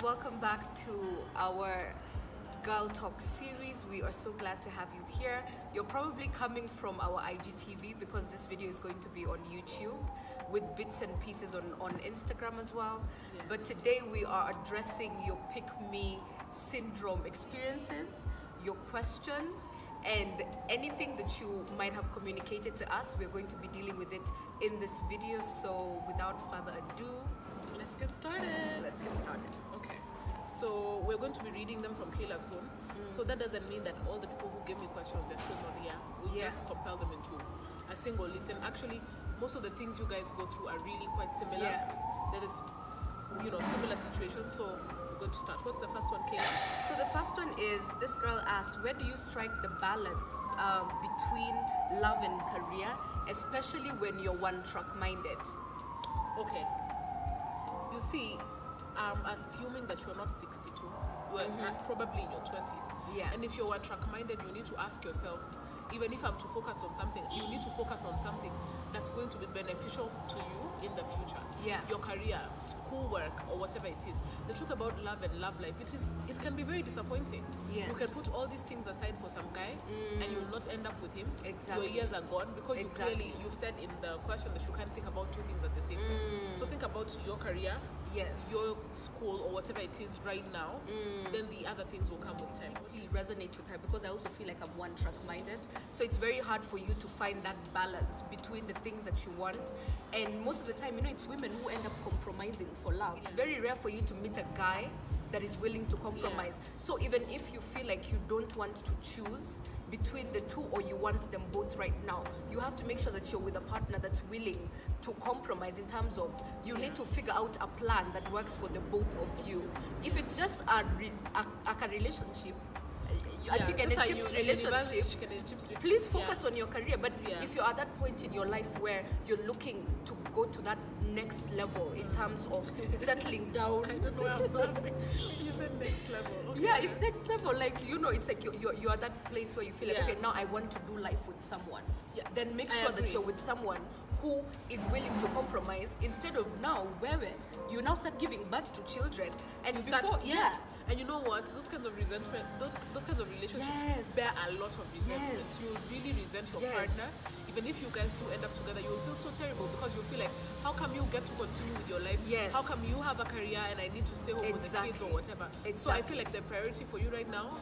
welcome back to our Girl Talk series. We are so glad to have you here. You're probably coming from our IGTV because this video is going to be on YouTube with bits and pieces on Instagram as well. Yeah. But today we are addressing your pick me syndrome experiences, your questions, and anything that you might have communicated to us. We're going to be dealing with it in this video. So without further ado, Let's get started. let's get started. Okay. So we're going to be reading them from Kayla's phone. So that doesn't mean that all the people who gave me questions, they're still not here. We'll Yeah. just compile them into a single listen. Actually, most of the things you guys go through are really quite similar. Yeah. There is, similar situations. So we're going to start. What's the first one, Kayla? So the first one is, this girl asked, where do you strike the balance between love and career, especially when you're one-track minded? Okay. You see, I'm assuming that you're not 62. You're probably in your 20s. Yeah. And if you're one track minded, you need to ask yourself, even if I'm to focus on something, you need to focus on something that's going to be beneficial to you in the future. Yeah. Your career, schoolwork, or whatever it is. The truth about love and love life, it can be very disappointing. Yes. You can put all these things aside for some guy and you'll not end up with him. Exactly. Your years are gone because Exactly. you've said in the question that you can't think about two things at the same time. So think about your career, Yes. your school, or whatever it is right now, then the other things will come with time. Really resonate with her because I also feel like I'm one-track minded. So it's very hard for you to find that balance between the things that you want. And most of the time, it's women who end up compromising for love. It's very rare for you to meet a guy that is willing to compromise. So even if you feel like you don't want to choose between the two, or you want them both right now, you have to make sure that you're with a partner that's willing to compromise in terms of you need to figure out a plan that works for the both of you. If it's just a relationship, a chicken and chips relationship, please focus on your career. But if you're at that point in your life where you're looking to go to that next level in terms of settling down, I don't know where I'm laughing. You said next level. Okay. yeah, it's next level. Like, it's like you're at that place where you feel like, Yeah. okay, now I want to do life with someone. Yeah, Then make I sure that agree. you're with someone who is willing to compromise instead of now where you now start giving birth to children and You before, start, And you know what? Those kinds of resentment, those kinds of relationships Yes. bear a lot of resentment. Yes. You really resent your Yes. partner. Even if you guys do end up together, you'll feel so terrible because you'll feel like, how come you get to continue with your life? Yes. How come you have a career and I need to stay home with the kids or whatever? So I Exactly. feel like the priority for you right now,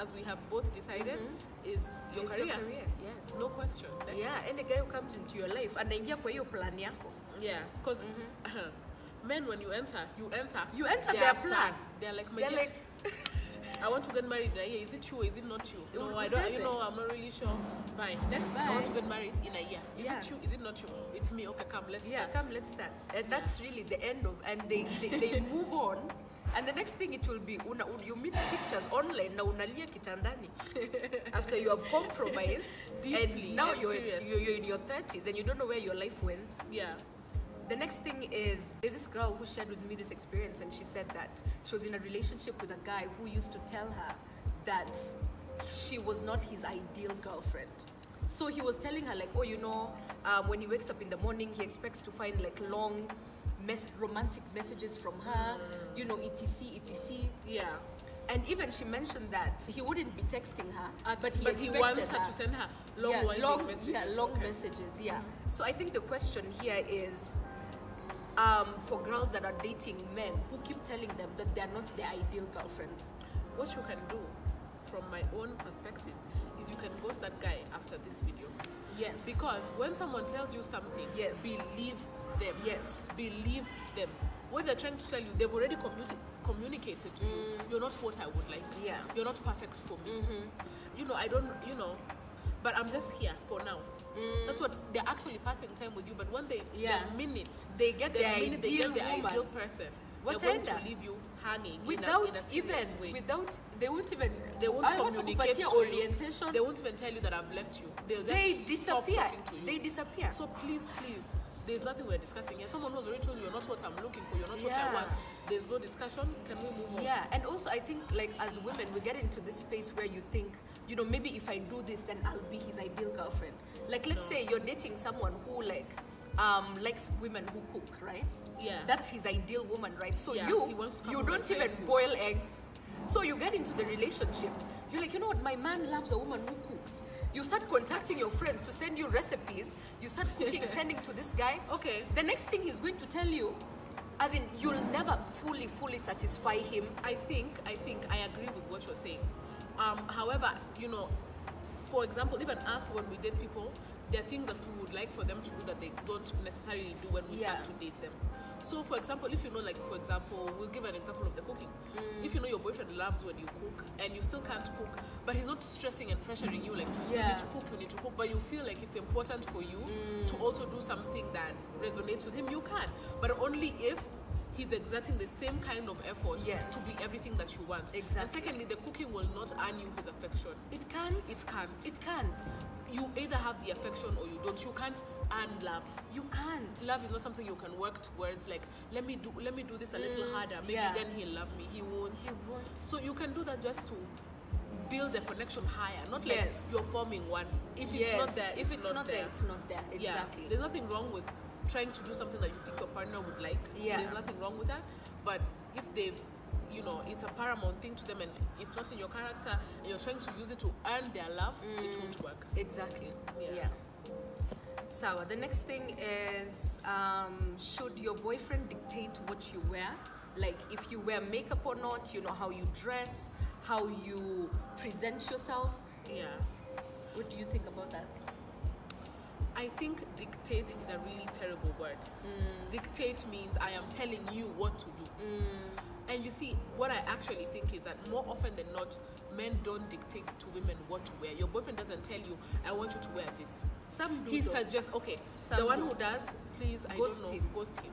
as we have both decided, is your It's career. your career, yes. No question. Next. Yeah, and the guy who comes into your life anaingia kwa hiyo plan yako. Yeah, because men, when you enter You enter their plan. They're like, They're "Magia, like, I want to get married in a year. Is it you? Is it not you? It No, will I be don't. seven. I'm not really sure. Bye. Next, I Bye. want to get married in a year. Is Yeah. it you? Is it not you? It's me. Okay, come. Let's yeah, start. come, let's start. And that's really the end of, and they move on. And the next thing it will be, you meet pictures online, na unalia kitandani. After you have compromised, Deeply and now and you're seriously. in your 30s and you don't know where your life went. Yeah. The next thing is, there's this girl who shared with me this experience, and she said that she was in a relationship with a guy who used to tell her that she was not his ideal girlfriend. So he was telling her like, when he wakes up in the morning, he expects to find like long, romantic messages from her, etc. Yeah. And even she mentioned that he wouldn't be texting her, but he he expected wants her to send her long messages. Yeah, long Okay. messages. Yeah. So I think the question here is, for girls that are dating men who keep telling them that they're not their ideal girlfriends. What you can do, from my own perspective, is you can ghost that guy after this video. Yes. Because when someone tells you something, Yes. believe them. Yes. Believe them. What they're trying to tell you, they've already communicated to you. You're not what I would like. Yeah. You're not perfect for me. I don't, but I'm just here for now. That's what they're actually passing time with you. But when they, Yeah. the minute They get the their minute they ideal get the woman. ideal person, What they're going to ender? leave you hanging Without in a serious way. they won't even They won't I want to communicate kupatia to orientation. you. They won't even tell you that I've left you. They'll just They stop disappear. talking to you. They disappear. So please, there's nothing we're discussing here. Someone who's already told you you're not what I'm looking for, you're not what Yeah. I want. There's no discussion. Can we move on? Yeah, and also I think like as women we get into this space where you think, maybe if I do this then I'll be his ideal girlfriend. Like let's say you're dating someone who like likes women who cook, right? Yeah. That's his ideal woman, right? So Yeah, he wants to come you home don't and even try food. boil eggs. So you get into the relationship. You're like, you know what? My man loves a woman who cooks. You start contacting your friends to send you recipes. You start cooking, sending to this guy. Okay. The next thing he's going to tell you, as in, you'll never fully satisfy him. I think I agree with what you're saying. However, you know, for example, even us when we date people, there are things that we would like for them to do that they don't necessarily do when we Yeah. start to date them. So, for example, if you know, like, for example, we'll give an example of the cooking. If you know your boyfriend loves when you cook and you still can't cook, but he's not stressing and pressuring you, like, you Yeah. need to cook, but you feel like it's important for you to also do something that resonates with him, you can. But only if he's exerting the same kind of effort Yes. to be everything that you want. Exactly. And secondly, the cooking will not earn you his affection. It can't. It can't. It can't. You either have the affection or you don't. You can't earn love. You can't. Love is not something you can work towards. Like, let me do this a little harder. Maybe yeah. then he'll love me. He won't. He won't. So you can do that just to build the connection higher. Not like Yes. you're forming one. If it's Yes. not there, if it's not there, it's not there. Yeah. Exactly. There's nothing wrong with trying to do something that you think your partner would like. Yeah. There's nothing wrong with that. But if they've, you know, it's a paramount thing to them and it's not in your character and you're trying to use it to earn their love, it won't work. Exactly. Yeah. Yeah. So the next thing is, should your boyfriend dictate what you wear? Like, if you wear makeup or not, you know, how you dress, how you present yourself. Yeah. What do you think about that? I think dictate is a really terrible word. Dictate means I am telling you what to do. And you see, what I actually think is that more often than not, men don't dictate to women what to wear. Your boyfriend doesn't tell you, I want you to wear this. Some do He though. suggests, okay, Some the one do. who does, please, I Ghost don't know, him. ghost him.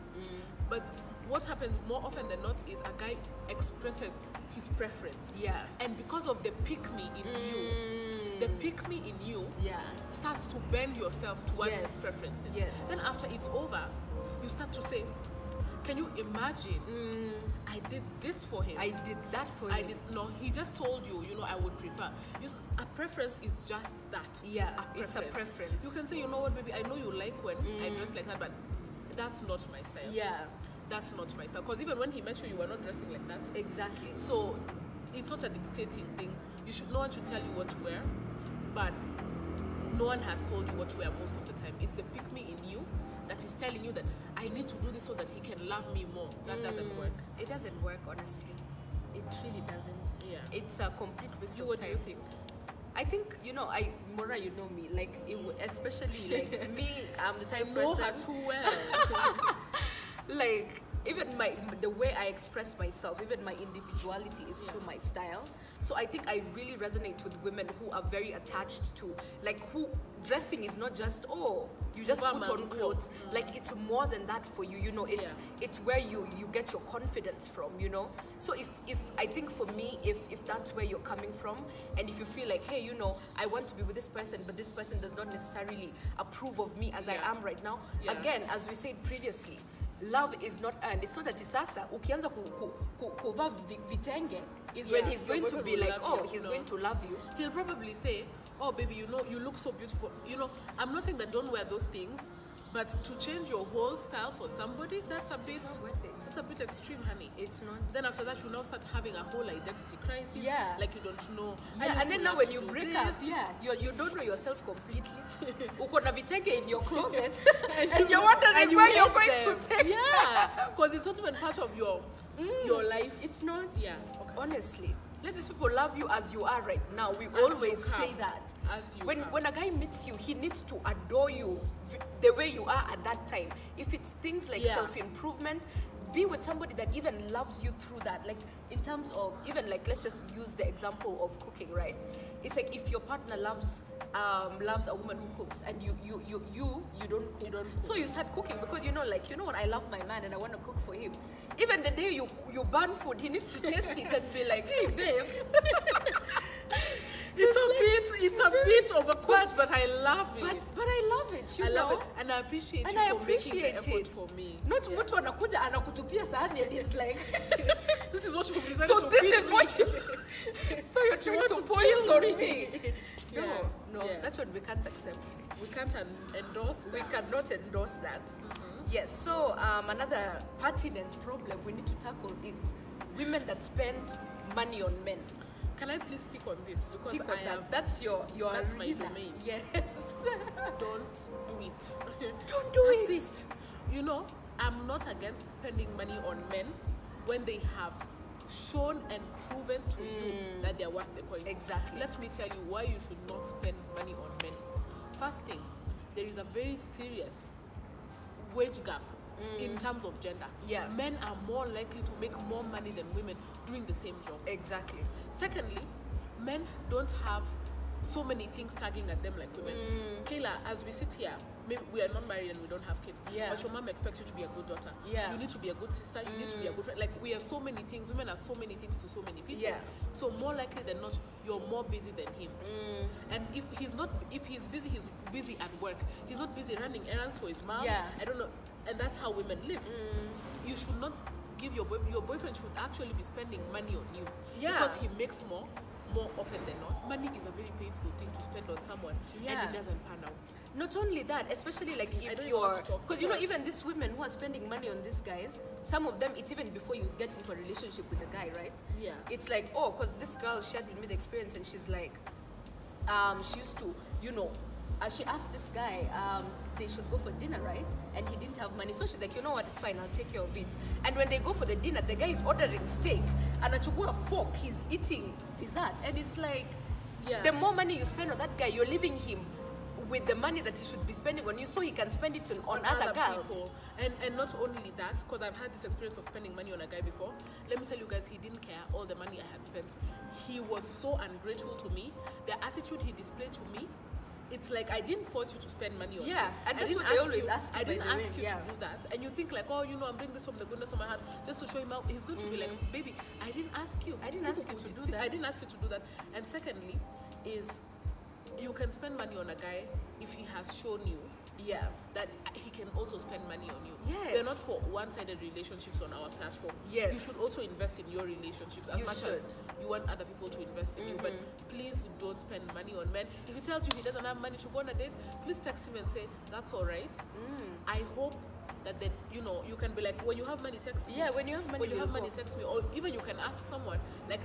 But what happens more often than not is a guy expresses his preference. Yeah. And because of the pick me in you, the pick me in you Yeah. starts to bend yourself towards Yes. his preferences. Yes. Then after it's over, you start to say, can you imagine? I did this for him. I did that for you. I did no. He just told you, you know, I would prefer. A preference is just that. Yeah, it's a preference. You can say, you know what, baby, I know you like when I dress like that, but that's not my style. Yeah. That's not my style. Because even when he met you, you were not dressing like that. Exactly. So it's not a dictating thing. No one should tell you what to wear, but no one has told you what to wear most of the time. It's the pick me in you that is telling you that I need to do this so that he can love me more. That doesn't work. It doesn't work, honestly. It really doesn't. Yeah. It's a complete waste of What do time. you think? I think, you know, Mora, you know me, like, especially, like, me, I'm the type Know person, her too well. like, even the way I express myself, even my individuality is through my style. So I think I really resonate with women who are very attached to, like, who dressing is not just, oh, you just put on clothes. Like, it's more than that for you, you know. It's where you get your confidence from, you know. So if I think for me, if that's where you're coming from, and if you feel like, hey, you know, I want to be with this person, but this person does not necessarily approve of me as I am right now. Yeah. Again, as we said previously, love is not earned. It's not that sasa ukianza kuvaa vitenge is when he's going to be like, oh, he's going to love you. He'll probably say, oh, baby, you know, you look so beautiful. You know, I'm not saying that don't wear those things, but to change your whole style for somebody, that's a bit, It's not worth it. It's a bit extreme, honey. It's not. Then after that, you now start having a whole identity crisis. Yeah. Like you don't know. Yeah, and then now when you break up, you don't know yourself completely. Uko na vitenge in your closet, and you're wondering where you're going to take. Yeah, because it's not even part of your life. It's not. Yeah. Okay. Honestly, let these people love you as you are right now. We you always come. say that. As you when come. when a guy meets you, he needs to adore you the way you are at that time. If it's things like self-improvement, be with somebody that even loves you through that. Like, in terms of, even like, let's just use the example of cooking, right? It's like if your partner loves a woman who cooks, and you don't cook. So you start cooking because you know, like, you know what, I love my man and I want to cook for him. Even the day you burn food, he needs to taste it and be like, hey babe. It's a bit overcooked, but I love it. But I love it, you know. love it, and I appreciate And you I for appreciate making the effort it. for me. Not mtu anakuja anakutupia sahani and he's like, This is what you've decided so to this feed is what me. you. So you're trying want to to poison kill me. me. No, that's what we can't accept. We can't endorse that. We cannot endorse that. Yes, so another pertinent problem we need to tackle is women that spend money on men. Can I please speak on this? Because Speak on that. That's your that's my arena. domain. Yes. Don't do it. Don't do it. That's it. You know, I'm not against spending money on men when they have shown and proven to you that they're worth the coin. Exactly. Let me tell you why you should not spend money on men. First thing, there is a very serious wage gap in terms of gender. Yeah. Men are more likely to make more money than women doing the same job. Exactly. Secondly, men don't have so many things tagging at them like women. Kayla, as we sit here, maybe we are not married and we don't have kids, Yeah. but your mom expects you to be a good daughter. Yeah. You need to be a good sister. You need to be a good friend. Like, we have so many things. Women are so many things to so many people. Yeah. So more likely than not, you're more busy than him. And if he's busy, he's busy at work. He's not busy running errands for his mom. Yeah. I don't know. And that's how women live. You should not give your boyfriend should actually be spending money on you. Yeah. Because he makes more often than not. Money is a very painful thing to spend on someone, Yeah. and it doesn't pan out. Not only that, especially like See, I if don't even want you're, to talk because you know, because- even these women who are spending money on these guys, some of them, it's even before you get into a relationship with a guy, right? Yeah. It's like, oh, because this girl shared with me the experience, and she's like, she used to, you know, she asked this guy, they should go for dinner, right? And he didn't have money, so she's like, you know what, it's fine, I'll take care of it. And when they go for the dinner, the guy is ordering steak, and at a fork, he's eating dessert, and it's like, Yeah. the more money you spend on that guy, you're leaving him with the money that he should be spending on you, so he can spend it on other girls. people. And not only that, because I've had this experience of spending money on a guy before. Let me tell you guys, he didn't care all the money I had spent. He was so ungrateful to me. The attitude he displayed to me, it's like I didn't force you to spend money on me. Yeah, and I that's didn't what they ask always you, ask you, I by didn't the way, ask you yeah. to do that. And you think like, oh, you know, I'm doing this from the goodness of my heart just to show him out. He's going to be like, baby, I didn't ask you. I didn't ask you to do that. I didn't ask you to do that. And secondly, is you can spend money on a guy if he has shown you Yeah. that he can also spend money on you. Yes. We're not for one-sided relationships on our platform. Yes. You should also invest in your relationships as You much should. as you want other people to invest in you. But please don't spend money on men. If he tells you he doesn't have money to go on a date, please text him and say, that's all right. I hope that then, you know, you can be like, when you have money, text me. Yeah, when you have money, When you we'll have money, go. text me. Or even you can ask someone, like,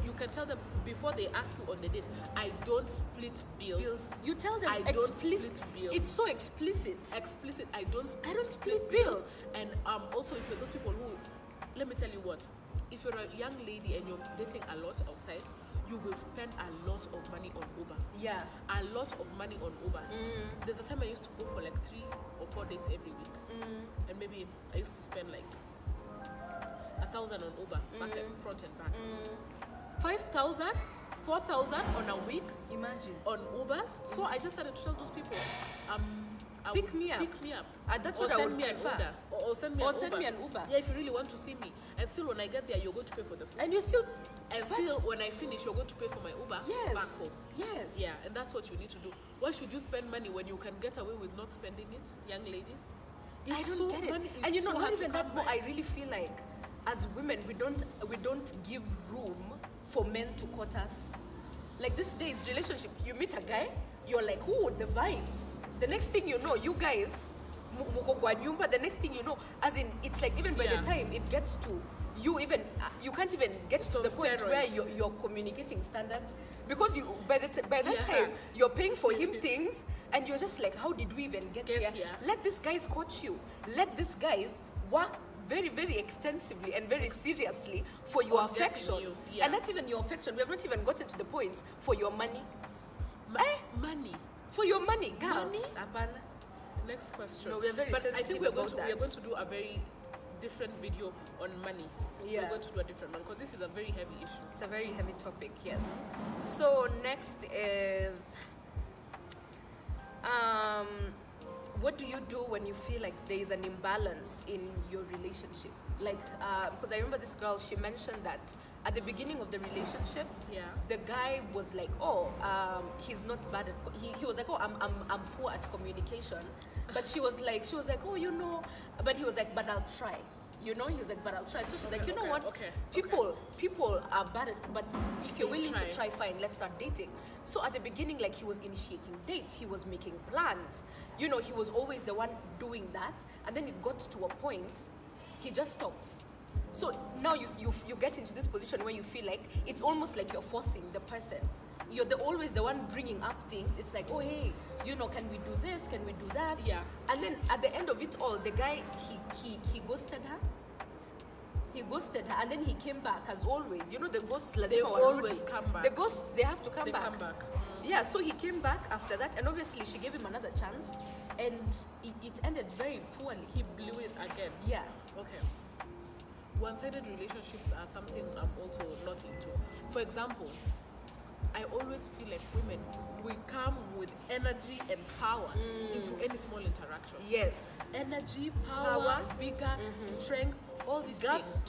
you can tell them before they ask you on the date, I don't split bills. You tell them I don't explicit. split bills. It's so explicit. Explicit. I don't split bills. And also, if you're those people who, let me tell you what, if you're a young lady and you're dating a lot outside, you will spend a lot of money on Uber. Yeah. A lot of money on Uber. There's a time I used to go for like 3 or 4 dates every week, and maybe I used to spend like 1,000 on Uber, back and front and back. 5,000, 4,000 on a week Imagine. on Ubers. So I just started to tell those people, Pick me up. Pick me up. That's or what I send would me an prefer. Uber. Or send me Or an send Uber. me an Uber. Yeah, if you really want to see me. And still, when I get there, you're going to pay for the food. And you still. And but- still, when I finish, you're going to pay for my Uber Yes. back home. Yes. Yeah, and that's what you need to do. Why should you spend money when you can get away with not spending it, young ladies? I It's don't so- get it. money is And you know, so not hard to even that. come More, by. I really feel like, as women, we don't give room for men to court us. Like these days, relationship, you meet a guy, you're like, ooh, the vibes. The next thing you know, you guys, muko kwa nyumba. The next thing you know, as in, it's like even by Yeah. the time it gets to you, you can't even get It's to on the point where steroids. you're communicating standards, because you by that Yeah. time you're paying for him things, and you're just like, how did we even get Get here? here. Let these guys coach you. Let these guys work very, very extensively and very seriously for your On getting affection. you, yeah. And not even your affection. We have not even gotten to the point for your money. Money. For your money, girls. Money? Hapana. Next question. No, we're very but I sensitive think we're going about to that. do a very different video on money. Yeah. We're going to do a different one because this is a very heavy issue. It's a very heavy topic, yes. So next is, what do you do when you feel like there is an imbalance in your relationship? Like, because I remember this girl, she mentioned that at the beginning of the relationship, Yeah. the guy was like, oh, he's not bad at, he was like, oh, I'm poor at communication. But she was like, oh, you know, but he was like, but I'll try. He was like, but I'll try. So she's like, Okay, what? okay. People are bad at, but if you're You willing try. to try, fine, let's start dating. So at the beginning, like, he was initiating dates, he was making plans. He was always the one doing that. And then it got to a point, he just stopped. So now you get into this position where you feel like it's almost like you're forcing the person. You're always the one bringing up things. It's like, oh, hey, can we do this? Can we do that? Yeah. And then at the end of it all, the guy, he ghosted her. He ghosted her, and then he came back as always. The ghosts, They always come back. The ghosts, they have to come They back. come back. Yeah, so he came back after that, and obviously she gave him another chance, and it ended very poorly. He blew it again. Yeah. Okay. One-sided relationships are something I'm also not into. For example, I always feel like women, we come with energy and power into any small interaction. Yes. Energy, power, vigor, strength, all these things.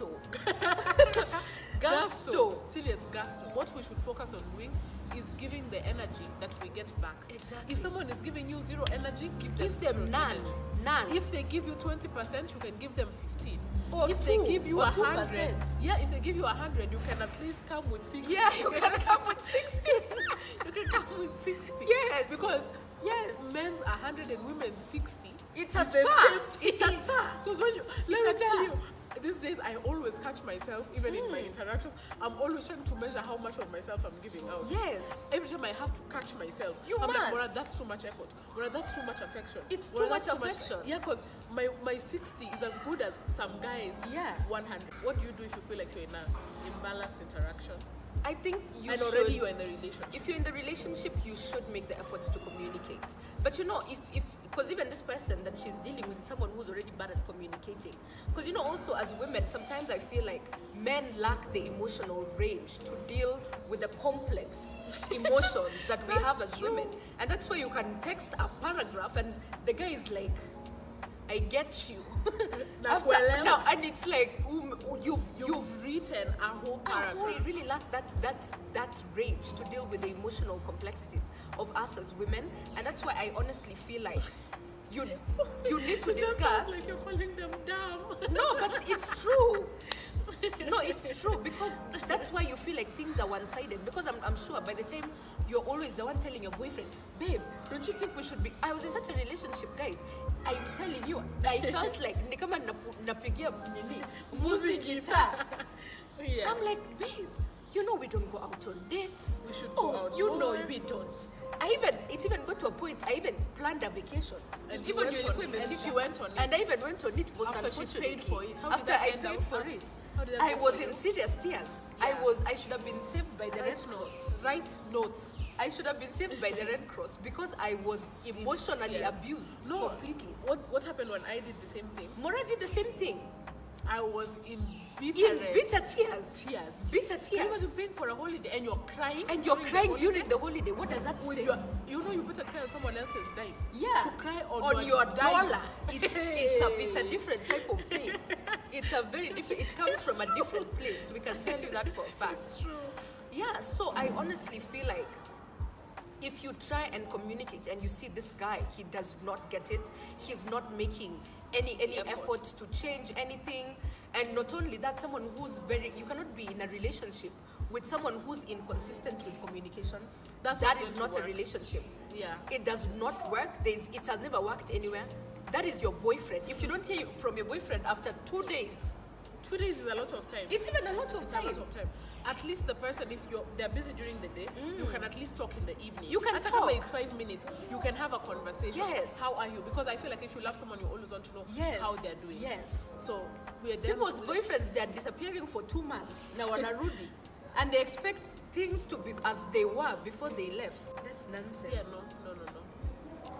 Gusto. Serious gusto. What we should focus on doing is giving the energy that we get back. Exactly. If someone is giving you zero energy, give Give them them zero none. energy. None. If they give you 20%, you can give them 15. Or if two, they give you or 100, 2%. yeah, if they give you 100, you can at least come with 60. Yeah, you can come with 60. You can come with 60. Yes. Because Yes. men's 100 and women's 60. It's at the par. same It's thing. at par. Because when you, It's let me at tell par. you, these days I always catch myself, even in my interactions, I'm always trying to measure how much of myself I'm giving out. Yes. Every time I have to catch myself, You I'm like, must. Mora, that's too much effort. Mora, that's too much affection. It's Mora, too much that's affection. Yeah, because my 60 is as good as some guys. Yeah. 100. What do you do if you feel like you're in an imbalanced interaction? I think you and should. already you're in the relationship. If you're in the relationship, you should make the efforts to communicate. But if because even this person that she's dealing with is someone who's already bad at communicating. Because also as women, sometimes I feel like men lack the emotional range to deal with the complex emotions that we have as true. women. And that's why you can text a paragraph and the guy is like, I get you. Now, and it's like You've written a whole paragraph. they really lack that range to deal with the emotional complexities of us as women, and that's why I honestly feel like you need to It just discuss. sounds like you're calling them dumb. No, but it's true. No, it's true, because that's why you feel like things are one-sided. Because I'm sure by the time you're always the one telling your boyfriend, babe, don't you think we should be? I was in such a relationship, guys. I'm telling you, I felt like ni kama napigia nini mbuzi guitar. Yeah. I'm like, babe, we don't go out on dates. We should go out you know more. we don't. It even got to a point, I even planned a vacation. And even you went ilikuwa on- and imefika. she went on it. And I even went on it most After she unfortunately. paid for it. How did After that I end paid up? for it. How did that I go was for you? in serious tears. Yeah. I should have been saved by the Red Cross. Write notes. I should have been saved by the Red Cross because I was emotionally Yes. abused No, completely. What happened when I did the same thing? Mora did the same thing. I was in In bitter bitter tears. tears. Bitter Can you tears. imagine paying for a holiday and you're crying? And you're during the crying holiday? during the holiday. What does that With say? you better cry on someone else's dime. Yeah. To cry on your your dime. dollar. It's a different type of pain. It's a very different. It comes from a different place. We can tell you that for a fact. It's true. Yeah. So I honestly feel like if you try and communicate and you see this guy, he does not get it. He's not making any effort to change anything. And not only that, someone who's you cannot be in a relationship with someone who's inconsistent with communication. That's That not is going not to a work. relationship. Yeah. It does not work. It has never worked anywhere. That is your boyfriend. If you don't hear from your boyfriend after 2 days, 2 days is a lot of time. it's even a lot of It's time. a lot of time. At least the person, if they're busy during the day, you can at least talk in the evening. You can Hata talk. kama it's 5 minutes, you can have a conversation. Yes. How are you? Because I feel like if you love someone, you always want to know Yes. how they're doing. Yes. So we're People's boyfriends, they're disappearing for 2 months. Now wanarudi. And they expect things to be as they were before they left. That's nonsense. Yeah, no.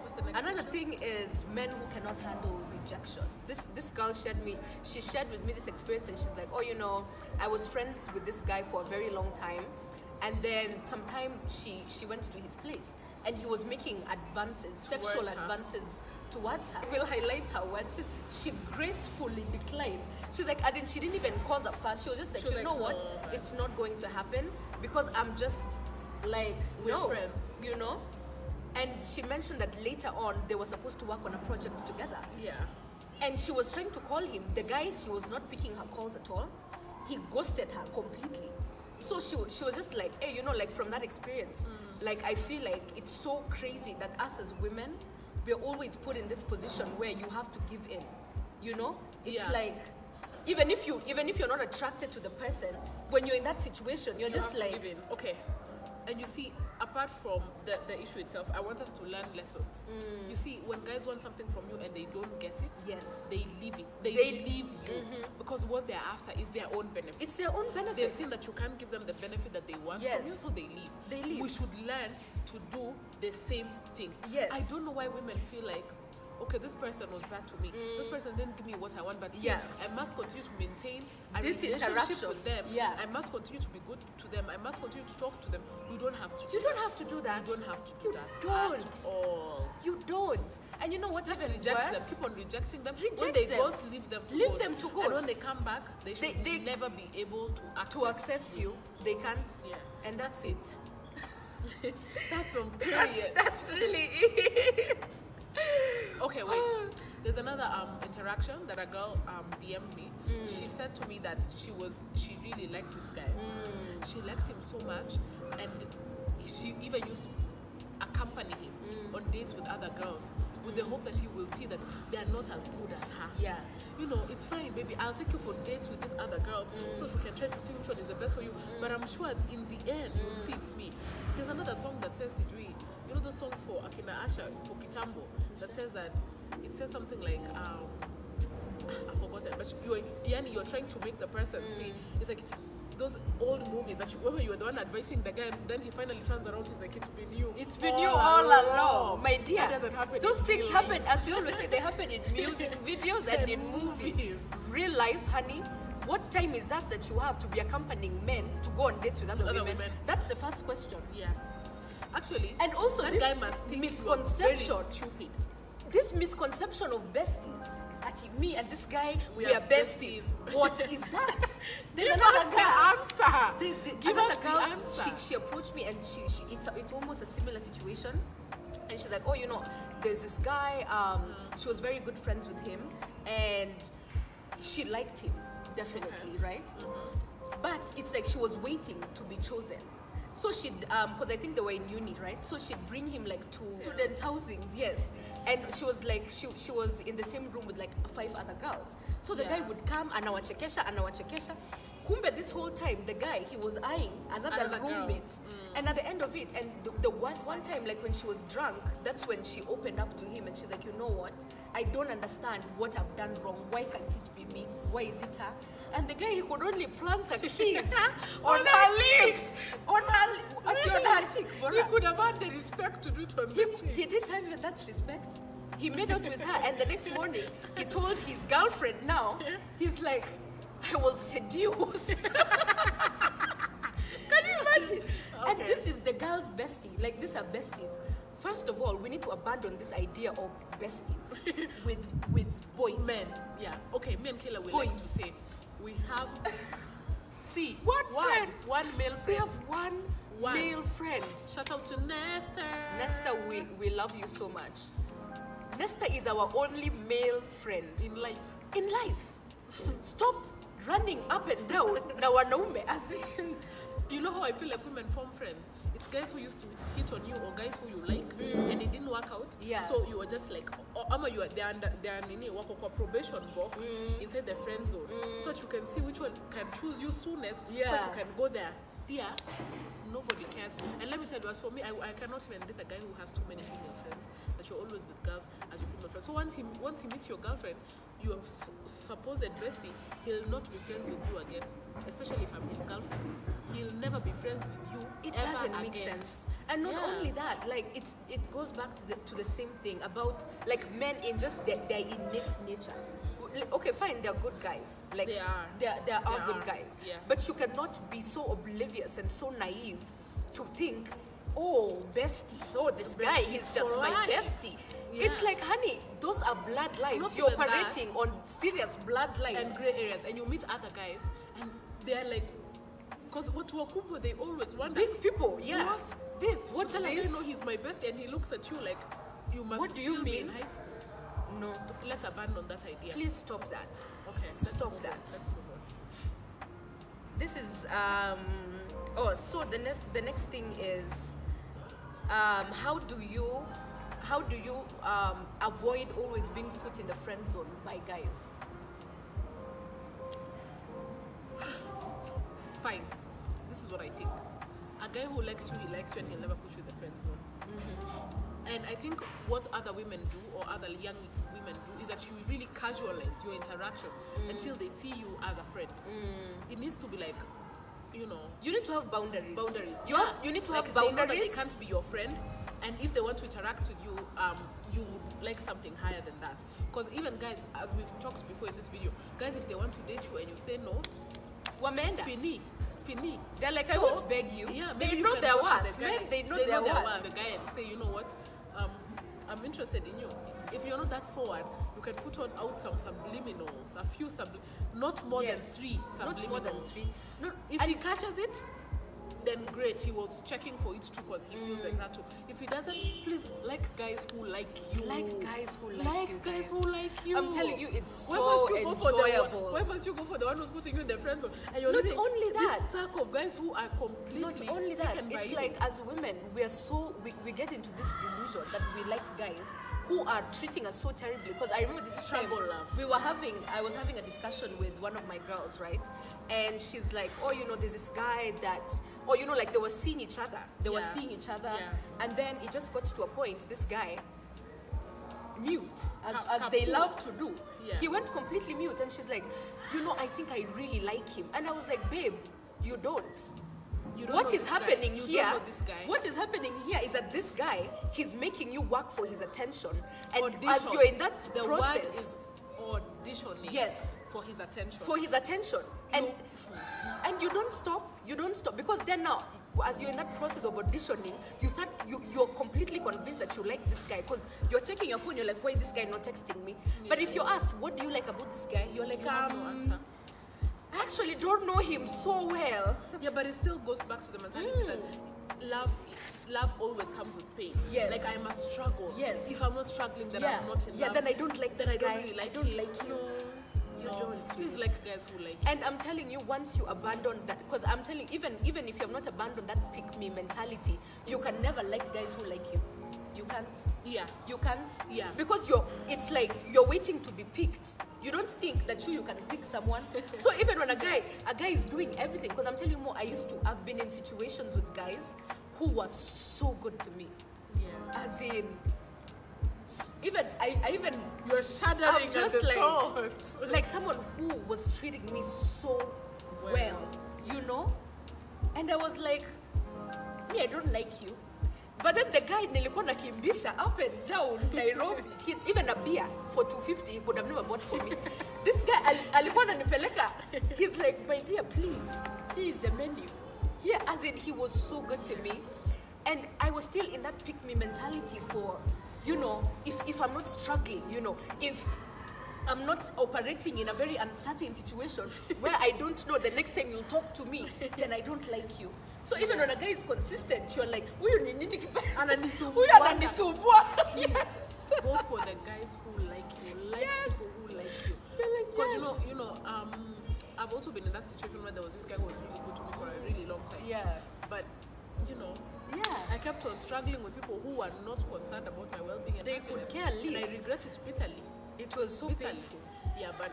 What's the next Another question? thing is men who cannot handle rejection. This girl shared with me this experience, and she's like, I was friends with this guy for a very long time, and then sometime she went to his place, and he was making sexual Towards her. advances towards her. We'll highlight her words. She gracefully declined. She's like, as in, she didn't even cause a fuss. She was just like, She was you like, know what? "No, It's not going to happen because I'm just like, We're no, friends." And she mentioned that later on they were supposed to work on a project together. Yeah. And she was trying to call him. The guy, he was not picking her calls at all. He ghosted her completely. So she was just like, hey, you know, like from that experience, like I feel like it's so crazy that us as women, we're always put in this position where you have to give in. You know? It's like, even if you're not attracted to the person, when you're in that situation, you're You just have to like, give in. Okay. And you see, apart from the issue itself, I want us to learn lessons. You see, when guys want something from you and they don't get it, yes, they leave it. They leave you because what they're after is their own benefit. it's their own benefit. They've seen that you can't give them the benefit that they want Yes. from you, so they leave. They leave. We should learn to do the same thing. Yes. I don't know why women feel like, okay, this person was bad to me. This person didn't give me what I want, but still, Yeah. I must continue to maintain a This relationship interaction. with them. Yeah. I must continue to be good to them. I must continue to talk to them. You don't have to. You don't have to do that. You don't have to do You that don't. at all. You don't. And you know what? Just even reject worse? them. Keep on rejecting them. Reject when they them. ghost, leave them to Leave ghost. them to And when ghost. they come back, they should They- never be able to access. To access you, they can't. Yeah. And that's it. That's on period. That's really it. Okay, wait. There's another interaction that a girl DM'd me. She said to me that she really liked this guy. She liked him so much, and she even used to accompany him on dates with other girls with the hope that he will see that they are not as good as her. Yeah. You know, it's fine, baby. I'll take you for dates with these other girls so that we can try to see which one is the best for you. But I'm sure in the end, you'll see it's me. There's another song that says, Sijui, you know those songs for Akina Asha, for Kitambo, that says that, it says something like, I forgot it, but you're trying to make the person see. It's like those old movies that when you were the one advising the guy, and then he finally turns around, he's like, it's been you. It's been you all along, my dear. That doesn't happen. Those in things real happen, life. as we always say, they happen in music videos and in movies. Real life, honey. What time is that you have to be accompanying men to go on dates with other women? That's the first question. Yeah. Actually, And also that this guy must think misconception. you're very stupid. This misconception of besties. At me and this guy, we are are besties. What is that? There's Give another us the guy. answer. Give Give another us the girl, answer. She approached me and it's almost a similar situation. And she's like, oh, you know, there's this guy, she was very good friends with him and she liked him, definitely, right? But it's like she was waiting to be chosen. So she'd, because I think they were in uni, right? So she'd bring him like to student housings, yes. And she was like, she was in the same room with like 5 other girls. So the guy would come, anawachekesha. Kumbe this whole time, the guy, he was eyeing another Another girl. roommate. And at the end of it, and the worst one time, like when she was drunk, that's when she opened up to him and she's like, you know what? I don't understand what I've done wrong. Why can't it be me? Why is it her? And the guy, he could only plant a kiss on her lips. On her cheek. He could have had the respect to do it on the cheek. He didn't have even that respect. He made out with her, and the next morning, he told his girlfriend now, he's like, I was seduced. Can you imagine? And this is the girl's bestie. Like, these are besties. First of all, we need to abandon this idea of besties with boys. Men, yeah. Okay, me and Kayla will Boys. like to say, we have, one male friend. We have one male friend. Shout out to Nesta. Nesta, we love you so much. Nesta is our only male friend In life. in life. Stop running up and down na wanaume, as in, You know how I feel like women form friends? It's guys who used to hit on you or guys who you like and it didn't work out. Yeah. So you were just like, they're nini wako kwa probation box inside the friend zone. So that you can see which one can choose you soonest. So Yeah. that you can go there. Dear, nobody cares. And let me tell you, as for me, I cannot even date a guy who has too many female friends. That you're always with girls as your female friend. So once he meets your girlfriend, your supposed bestie, he'll not be friends with you again. Especially if I'm his girlfriend. He'll never be friends with you. it ever doesn't make again. sense. And not Yeah. only that, like it goes back to the same thing about like men in just their innate nature. Okay, fine, they're good guys. Like They are. They are They good are. guys. Yeah. But you cannot be so oblivious and so naive to think, oh, besties. Oh, this guy, Besties he's just for my life. bestie. Yeah. It's like, honey, those are bloodlines. Not You're even that. operating on serious bloodlines. And gray areas, and you meet other guys, and they're like, because what Wakumbo, they always wonder, Big people, yeah. what's this? What's You tell a guy, this? no, he's my best, and he looks at you like, you must What do you still be mean? in high school. No. Let's abandon that idea. Please stop that. Okay, let's Stop move that. on. Let's move on. This is so the next thing is how do you avoid always being put in the friend zone by guys? Fine. This is what I think. A guy who likes you, he likes you, and he'll never put you in the friend zone. And I think what other women do, or other young women do, is that you really casualize your interaction until they see you as a friend. It needs to be like, you know, You need to have boundaries. You need to like have they know that boundaries. they can't be your friend, and if they want to interact with you, you would like something higher than that. Because even guys, as we've talked before in this video, guys, if they want to date you and you say no, Wamenda. fini. They're like, I So, won't beg you. Yeah, They maybe you know can their go to worth. the guy- Men, they know their worth. The guy and say, you know what, I'm interested in you. If you're not that forward, you can put out some subliminals, a few not more than 3 subliminals. Not more than 3. No, If he catches it, then great. He was checking for it too because he feels like that too. If he doesn't, please like guys who like you. Like guys who like you, guys guys. who like you. I'm telling you, it's Why so must you go for the one- enjoyable. Why must you go for the one who's putting you in the friend zone? And you're Not leaving only that. this stack of guys who are completely Not only that, taken by it's you. like as women, we get into this delusion that we like guys who are treating us so terribly. Because I remember this time Struggle love. I was having a discussion with one of my girls, right? And she's like, oh, you know, there's this guy that, or you know, like they were seeing each other. Yeah. And then it just got to a point, this guy mute, as Kaput. they love to do. Yeah. He went completely mute, and she's like, you know, I think I really like him. And I was like, babe, you don't. You don't What know is this guy. happening You don't here? know this guy. What is happening here is that this guy, he's making you work for his attention, and Audition. as you're in that the process, word is auditioning. Yes. For his attention. for his attention, and you don't stop, because then now, as you're in that process of auditioning, you're completely convinced that you like this guy because you're checking your phone. You're like, why is this guy not texting me? But if you're asked, what do you like about this guy? You're like, You have no answer. I actually don't know him so well. Yeah, but it still goes back to the mentality that love always comes with pain. Yes. Like I must struggle. Yes. If I'm not struggling, then Yeah. I'm not in Yeah, love. then I don't like Then this I don't guy. really I like don't him. like you. You No. don't. Please like guys who like you. And I'm telling you, once you abandon that, because I'm telling you, even if you have not abandoned that pick me mentality, you can never like guys who like you. You can't. Yeah. You can't. Yeah. Because it's like you're waiting to be picked. You don't think that you can pick someone. So even when a guy is doing everything, because I'm telling you more, I've been in situations with guys who were so good to me. Yeah. As in, I even You're shuddering I'm at just the like, thought. like someone who was treating me so well, you know? And I was like, me, I don't like you. But then the guy nilikuwa nakimbisha up and down Nairobi, even a beer for 250 he could have never bought for me. This guy alikuwa ananipeleka. He's like, my dear, please, here is the menu. Here, as in, he was so good to me. And I was still in that pick me mentality for, you know, if I'm not struggling, you know, if I'm not operating in a very uncertain situation where I don't know the next time you'll talk to me, then I don't like you. So even when a guy is consistent, you're like, huyu ni nini kibaya? Ananisumbua. Huyu ananisumbua. Please Yes. go for the guys who like you. Like Yes. people who like you. You're like, Because yes. you know, I've also been in that situation where there was this guy who was really good to me for a really long time. Yeah. But you know, Yeah. I kept on struggling with people who were not concerned about my well-being and They happiness. could care And I least. regret it bitterly. It was so Bitterly. painful. Yeah, but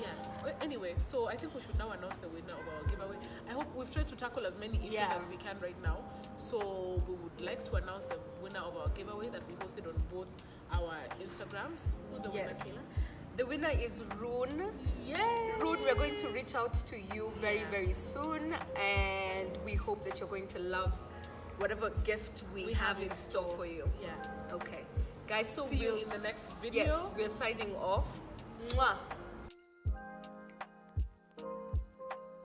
yeah. Well, anyway, so I think we should now announce the winner of our giveaway. I hope we've tried to tackle as many issues Yeah. as we can right now. So we would like to announce the winner of our giveaway that we hosted on both our Instagrams. Who's the winner, Yes. Kayla? The winner is Rune. Yay! Rune, we're going to reach out to you very, very soon, and we hope that you're going to love whatever gift we have in store for you. Yeah. Okay. Guys, so See you we'll in the next video. Yes, we're signing off. Mwah.